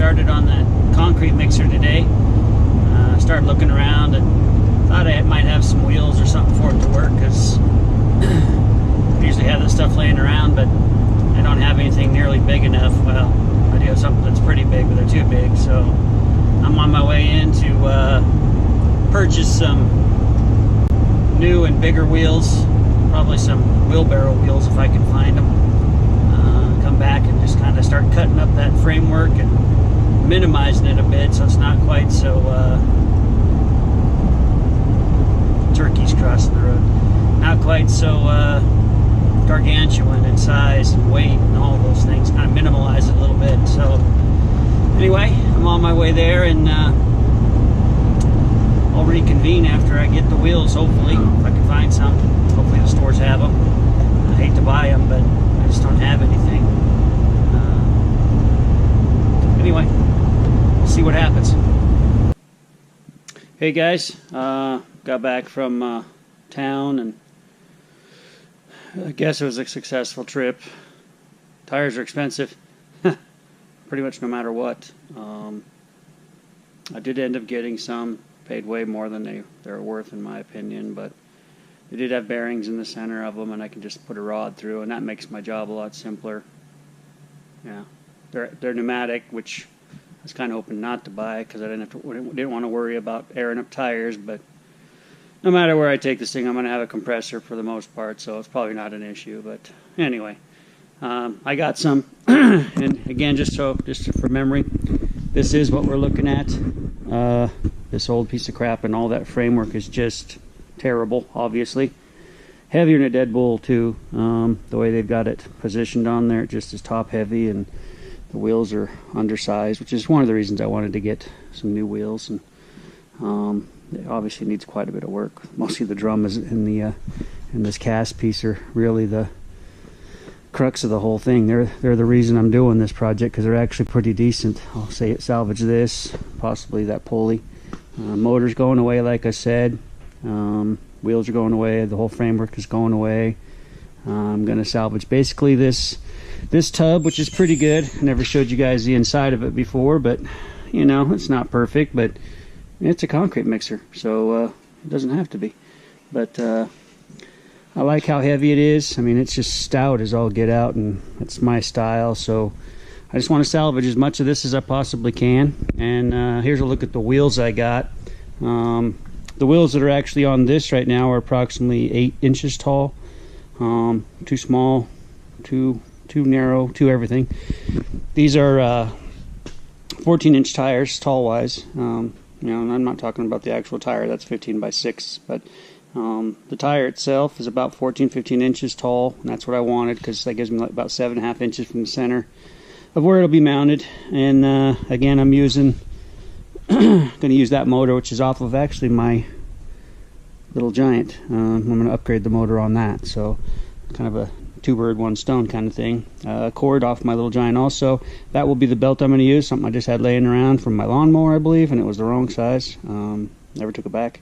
started on that concrete mixer today. Started looking around and thought I might have some wheels or something for it to work, because I usually have this stuff laying around, but I don't have anything nearly big enough. Well, I do have something that's pretty big, but they're too big, so I'm on my way in to purchase some new and bigger wheels, probably some wheelbarrow wheels if I can find them. Come back and just kind of start cutting up that framework and minimizing it a bit so it's not quite so turkeys crossing the road, not quite so gargantuan in size and weight and all those things, kind of minimalize it a little bit. So anyway, I'm on my way there, and I'll reconvene after I get the wheels, hopefully, if I can find some. Hopefully the stores have them. I hate to buy them, but I just don't have anything. Anyway, we'll see what happens. Hey guys, got back from town, and I guess it was a successful trip. Tires are expensive, pretty much no matter what. I did end up getting some, paid way more than they're worth in my opinion, but they did have bearings in the center of them, and I can just put a rod through, and that makes my job a lot simpler. Yeah, they're pneumatic, which I was kind of hoping not to buy because I didn't want to worry about airing up tires. But no matter where I take this thing, I'm going to have a compressor for the most part, so it's probably not an issue. But anyway, I got some, and again, just for memory, this is what we're looking at. This old piece of crap, and all that framework is just terrible, obviously. Heavier than a dead bull too. The way they've got it positioned on there, it just is top heavy, and the wheels are undersized, which is one of the reasons I wanted to get some new wheels. And it obviously needs quite a bit of work. Mostly the drum is in this cast piece are really the crux of the whole thing. They're the reason I'm doing this project, because they're actually pretty decent. I'll say it, salvage this, possibly that pulley. Motor's going away, like I said. Wheels are going away. The whole framework is going away. I'm going to salvage basically this tub, which is pretty good. I never showed you guys the inside of it before, but you know, it's not perfect, but it's a concrete mixer, so it doesn't have to be. But I like how heavy it is. I mean, it's just stout as all get out, and it's my style, so I just want to salvage as much of this as I possibly can. And here's a look at the wheels I got. The wheels that are actually on this right now are approximately 8 inches tall. Too small, too narrow, too everything. These are 14-inch tires, tall-wise. You know, and I'm not talking about the actual tire. That's 15 by 6. But the tire itself is about 15 inches tall, and that's what I wanted, because that gives me like about 7.5 inches from the center of where it'll be mounted. And again, I'm using going to use that motor, which is off of actually my little Giant. I'm going to upgrade the motor on that, so kind of a 2 bird 1 stone kind of thing. Cord off my little Giant also. That will be the belt I'm going to use, something I just had laying around from my lawnmower, I believe, and it was the wrong size. Never took it back,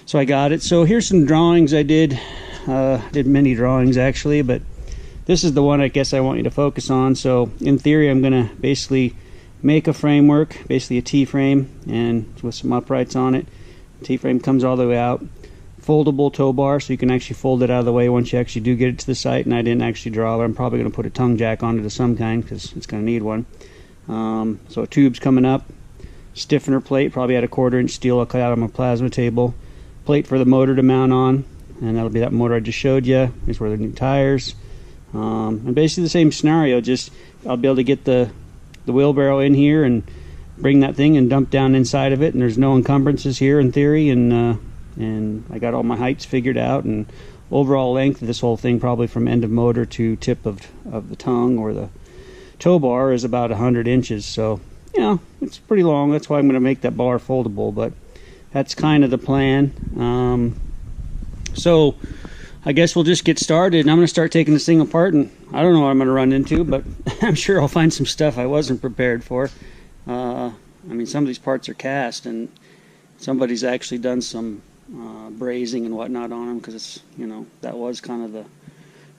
so I got it. So here's some drawings I did. Did many drawings actually, but this is the one I guess I want you to focus on. So in theory, I'm going to basically make a framework, basically a T-frame, and with some uprights on it. T-frame comes all the way out. Foldable tow bar, so you can actually fold it out of the way once you actually do get it to the site. And I didn't actually draw it. I'm probably going to put a tongue jack on it of some kind, because it's going to need one. So a tube's coming up. Stiffener plate, probably at a 1/4 inch steel I'll cut out on my plasma table. Plate for the motor to mount on, and that'll be that motor I just showed you. These were the new tires. And basically the same scenario, just I'll be able to get the wheelbarrow in here and bring that thing and dump down inside of it, and there's no encumbrances here in theory. And I got all my heights figured out, and overall length of this whole thing, probably from end of motor to tip of the tongue or the tow bar, is about 100 inches. So you know, it's pretty long. That's why I'm going to make that bar foldable, but that's kind of the plan. So I guess we'll just get started, and I'm going to start taking this thing apart, and I don't know what I'm going to run into, but I'm sure I'll find some stuff I wasn't prepared for. I mean, some of these parts are cast, and somebody's actually done some brazing and whatnot on them, because it's, you know, that was kind of the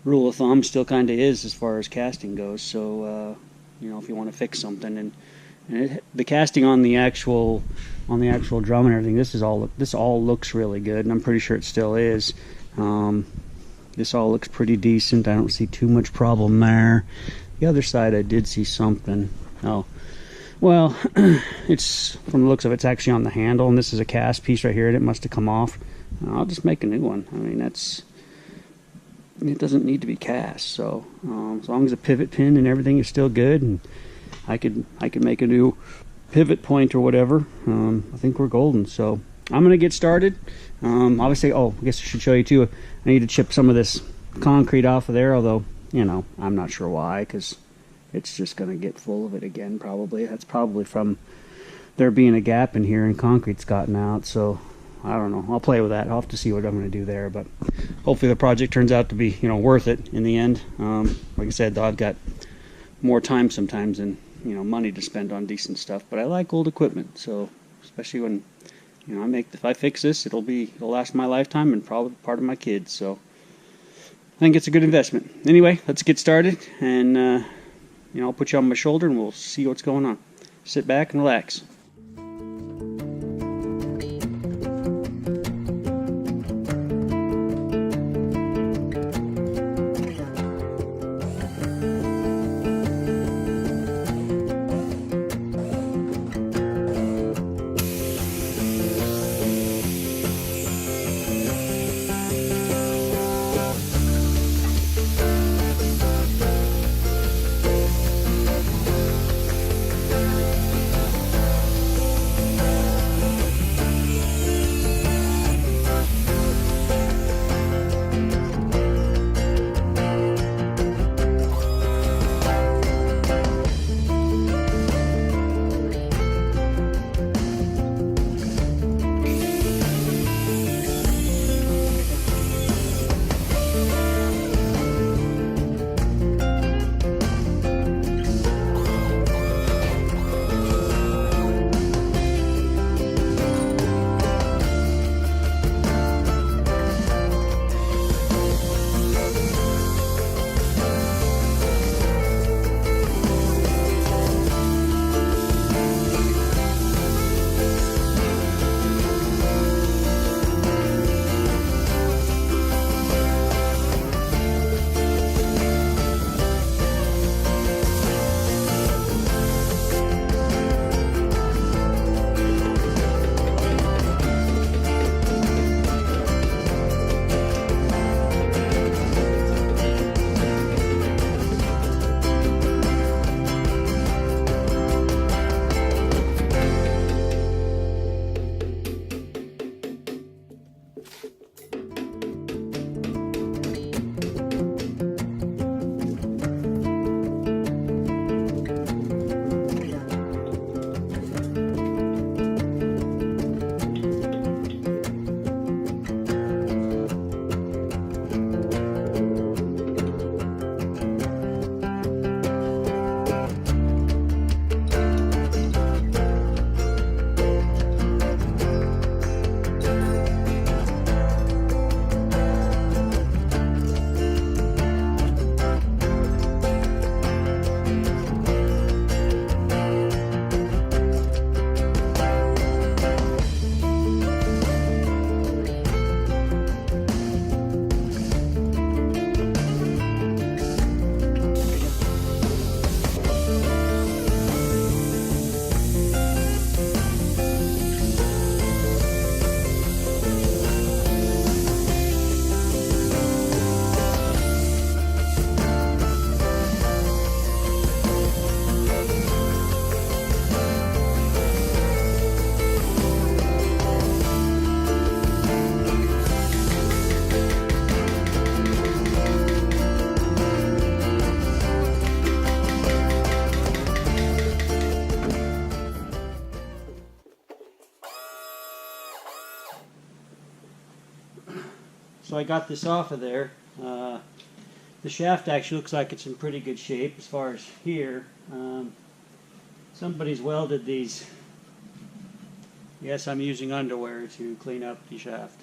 rule of thumb, still kind of is as far as casting goes. So you know, if you want to fix something and And the casting on the actual drum and everything, this all looks really good, and I'm pretty sure it still is. This all looks pretty decent. I don't see too much problem there. The other side I did see something. Oh, well, it's, from the looks of it, it's actually on the handle, and this is a cast piece right here, and it must have come off. I'll just make a new one. I mean, it doesn't need to be cast, so as long as the pivot pin and everything is still good, and I could make a new pivot point or whatever, I think we're golden. So I'm gonna get started. Obviously, I guess I should show you too, I need to chip some of this concrete off of there, although, you know, I'm not sure why, because it's just gonna get full of it again probably. That's probably from there being a gap in here and concrete's gotten out, so I don't know. I'll play with that. I'll have to see what I'm going to do there, but hopefully the project turns out to be, you know, worth it in the end. Like I said, though, I've got more time sometimes than, you know, money to spend on decent stuff, but I like old equipment, so especially when, you know, if I fix this, it'll last my lifetime and probably part of my kids, so I think it's a good investment. Anyway, let's get started, and you know, I'll put you on my shoulder and we'll see what's going on. Sit back and relax. So I got this off of there. The shaft actually looks like it's in pretty good shape as far as here. Somebody's welded these. Yes, I'm using underwear to clean up the shaft.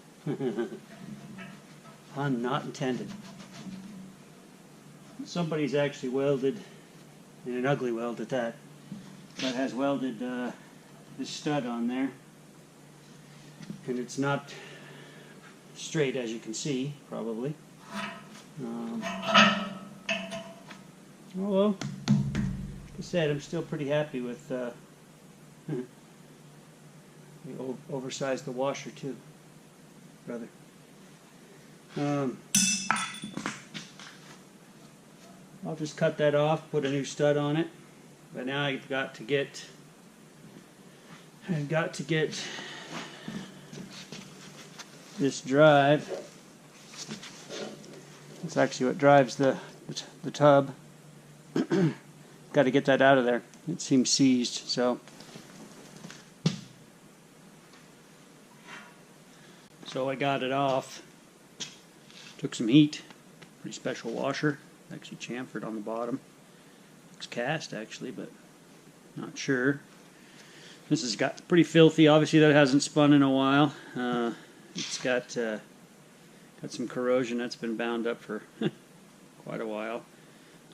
Pun not intended. Somebody's actually welded, and an ugly weld at that, that has welded this stud on there, and it's not straight, as you can see, probably. Oh well, like I said, I'm still pretty happy with we oversized the washer too, brother. I'll just cut that off, put a new stud on it. But now I've got to get this drive. It's actually what drives the tub. Got to get that out of there. It seems seized, so I got it off. Took some heat. Pretty special washer. Actually chamfered on the bottom. Looks cast actually, but not sure. This has got pretty filthy. Obviously that hasn't spun in a while. It's got some corrosion that's been bound up for quite a while.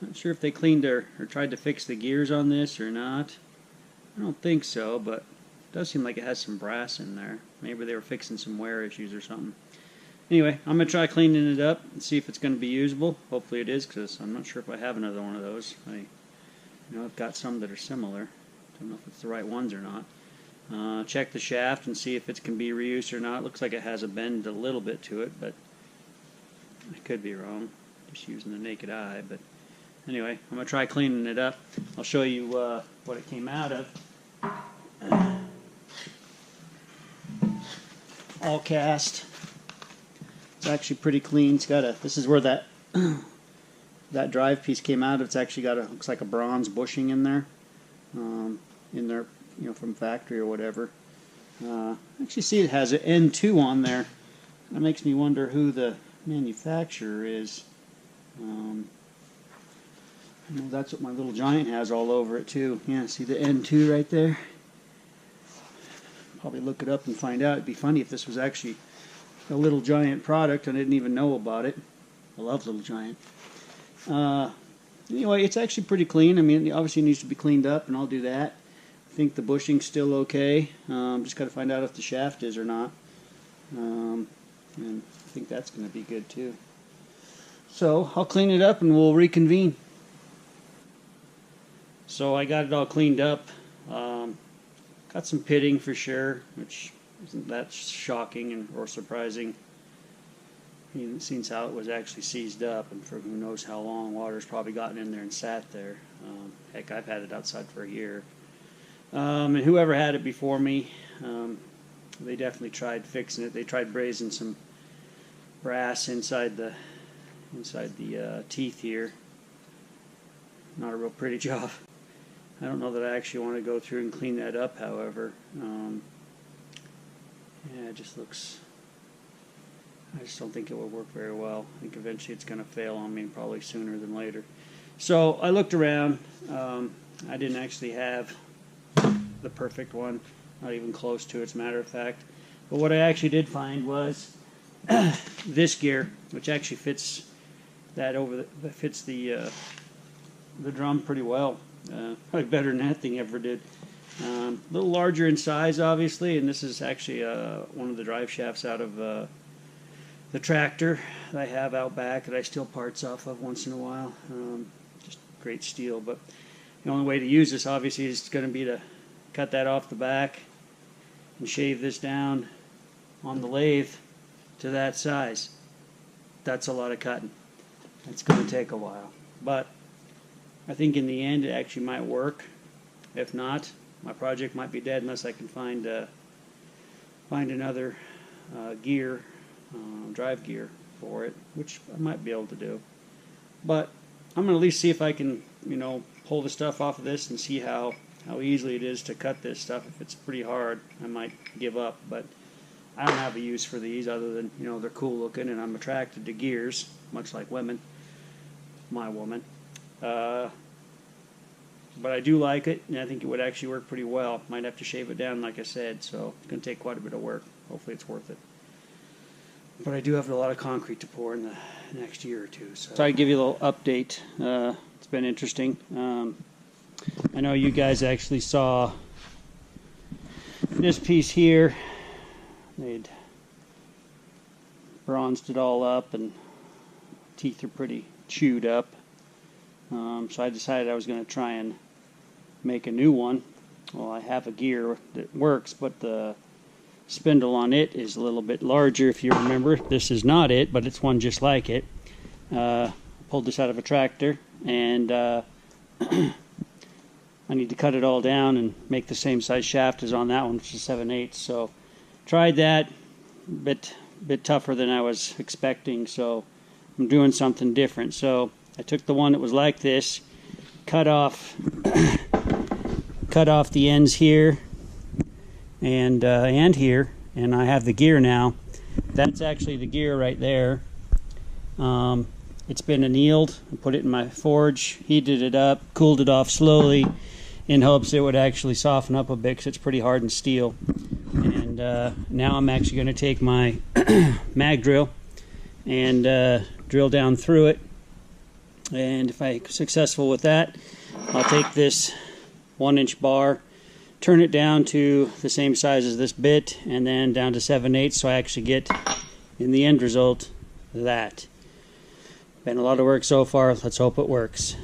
Not sure if they cleaned or tried to fix the gears on this or not. I don't think so, but it does seem like it has some brass in there. Maybe they were fixing some wear issues or something. Anyway, I'm going to try cleaning it up and see if it's going to be usable. Hopefully it is, because I'm not sure if I have another one of those. I've got some that are similar. Don't know if it's the right ones or not. Check the shaft and see if it can be reused or not. Looks like it has a bend a little bit to it, but I could be wrong, just using the naked eye. But anyway, I'm going to try cleaning it up. I'll show you what it came out of. All cast. It's actually pretty clean. It's got this is where that that drive piece came out. It's actually got looks like a bronze bushing in there, from factory or whatever. Actually, see it has an N2 on there. That makes me wonder who the manufacturer is. I know that's what my little Giant has all over it too. Yeah, see the N2 right there? Probably look it up and find out. It'd be funny if this was actually a Little Giant product and I didn't even know about it. I love Little Giant. Anyway, it's actually pretty clean. I mean, it obviously needs to be cleaned up, and I'll do that. I think the bushing's still okay. Just got to find out if the shaft is or not. And I think that's going to be good too. So I'll clean it up and we'll reconvene. So I got it all cleaned up. Got some pitting for sure, which isn't that shocking or surprising. Since how it was actually seized up, and for who knows how long, water's probably gotten in there and sat there. Heck, I've had it outside for a year. And whoever had it before me, they definitely tried fixing it. They tried brazing some brass inside the teeth here. Not a real pretty job. I don't know that I actually want to go through and clean that up, however. Yeah, it just looks... I just don't think it will work very well. I think eventually it's going to fail on me, probably sooner than later. So I looked around. I didn't actually have the perfect one, not even close to it, as a matter of fact. But what I actually did find was this gear, which actually fits that fits the drum pretty well. Probably better than that thing ever did. A little larger in size, obviously, and this is actually one of the drive shafts out of the tractor that I have out back that I steal parts off of once in a while. Just great steel, but the only way to use this obviously is going to be to cut that off the back and shave this down on the lathe to that size. That's a lot of cutting. It's going to take a while, but I think in the end it actually might work. If not, my project might be dead unless I can find another drive gear for it, which I might be able to do. But I'm going to at least see if I can, pull the stuff off of this and see how easily it is to cut this stuff. If it's pretty hard, I might give up. But I don't have a use for these other than, they're cool looking, and I'm attracted to gears, much like women. My woman. But I do like it, and I think it would actually work pretty well. Might have to shave it down, like I said, so it's going to take quite a bit of work. Hopefully it's worth it. But I do have a lot of concrete to pour in the next year or two. So I'll give you a little update. It's been interesting. I know you guys actually saw this piece here. They'd bronzed it all up and teeth are pretty chewed up. So I decided I was going to try and make a new one. Well, I have a gear that works, but the spindle on it is a little bit larger. If you remember, this is not it, but it's one just like it. Pulled this out of a tractor, and I need to cut it all down and make the same size shaft as on that one, which is 7/8. So tried that, bit tougher than I was expecting, so I'm doing something different. So I took the one that was like this, cut off the ends here and here, and I have the gear now. That's actually the gear right there. It's been annealed. I put it in my forge, heated it up, cooled it off slowly in hopes it would actually soften up a bit because it's pretty hardened steel. And now I'm actually going to take my mag drill and drill down through it. And if I'm successful with that, I'll take this 1-inch bar, turn it down to the same size as this bit, and then down to 7/8, so I actually get, in the end result, that. Been a lot of work so far. Let's hope it works.